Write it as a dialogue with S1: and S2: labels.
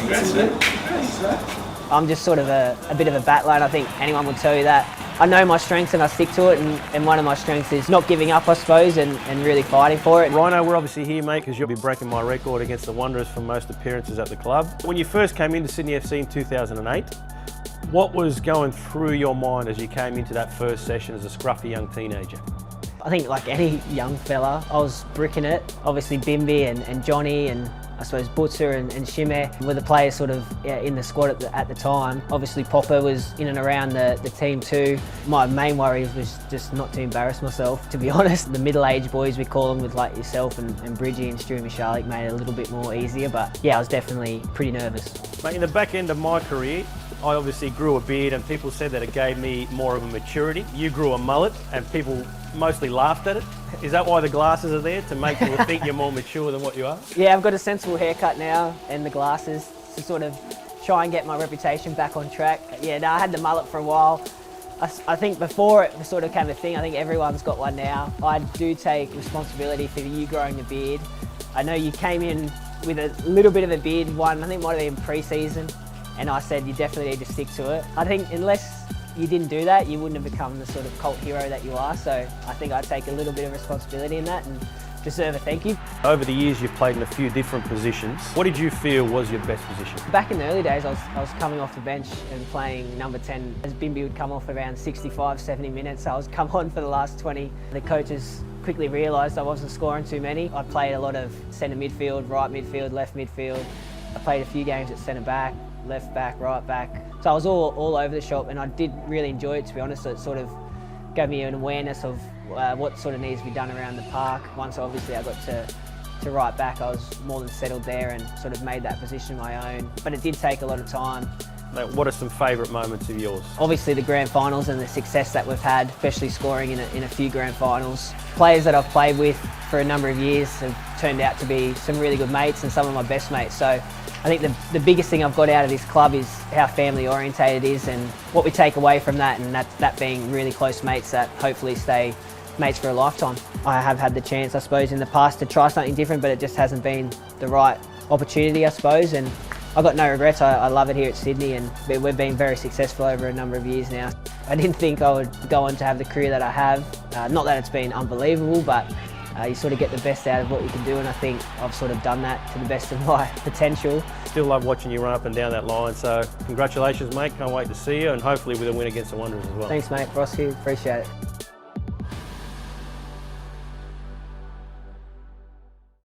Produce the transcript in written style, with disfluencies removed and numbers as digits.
S1: Congrats, mate.
S2: I'm just sort of a bit of a battler, and I think anyone would tell you that. I know my strengths and I stick to it, and one of my strengths is not giving up, I suppose, and really fighting for it.
S3: Rhino, we're obviously here, mate, because you'll be breaking my record against the Wanderers for most appearances at the club. When you first came into Sydney FC in 2008, what was going through your mind as you came into that first session as a scruffy young teenager?
S2: I think like any young fella, I was bricking it. Obviously Bimby and Johnny and I suppose Butzer and Shimmer were the players sort of in the squad at the time. Obviously Popper was in and around the team too. My main worry was just not to embarrass myself, to be honest. The middle-aged boys, we call them, with like yourself and Bridgie and Stu Michalik, made it a little bit more easier, but yeah, I was definitely pretty nervous.
S3: Mate, in the back end of my career, I obviously grew a beard and people said that it gave me more of a maturity. You grew a mullet and people mostly laughed at it. Is that why the glasses are there, to make people think you're more mature than what you are?
S2: Yeah, I've got a sensible haircut now and the glasses to sort of try and get my reputation back on track. Yeah, no, I had the mullet for a while. I think before it sort of became a thing, I think everyone's got one now. I do take responsibility for you growing a beard. I know you came in with a little bit of a beard, I think it might have been pre-season, and I said you definitely need to stick to it. I think unless you didn't do that, you wouldn't have become the sort of cult hero that you are, so I think I take a little bit of responsibility in that and deserve a thank you.
S3: Over the years you've played in a few different positions. What did you feel was your best position?
S2: Back in the early days, I was coming off the bench and playing number 10. As Bimby would come off around 65, 70 minutes, I was come on for the last 20. The coaches quickly realised I wasn't scoring too many. I played a lot of centre midfield, right midfield, left midfield. I played a few games at centre back, left back, right back. So I was all over the shop, and I did really enjoy it, to be honest. So it sort of gave me an awareness of what sort of needs to be done around the park. Once obviously I got to right back, I was more than settled there and sort of made that position my own. But it did take a lot of time.
S3: Mate, what are some favourite moments of yours?
S2: Obviously the grand finals and the success that we've had, especially scoring in a few grand finals. Players that I've played with for a number of years have turned out to be some really good mates and some of my best mates. So I think the biggest thing I've got out of this club is how family orientated it is, and what we take away from that, and that being really close mates that hopefully stay mates for a lifetime. I have had the chance, I suppose, in the past to try something different, but it just hasn't been the right opportunity, I suppose, and I've got no regrets. I love it here at Sydney, and we've been very successful over a number of years now. I didn't think I would go on to have the career that I have. Not that it's been unbelievable, but you sort of get the best out of what you can do, and I think I've sort of done that to the best of my potential.
S3: Still love watching you run up and down that line, so congratulations, mate. Can't wait to see you, and hopefully with a win against the Wanderers as well.
S2: Thanks, mate. Ross here. Appreciate it.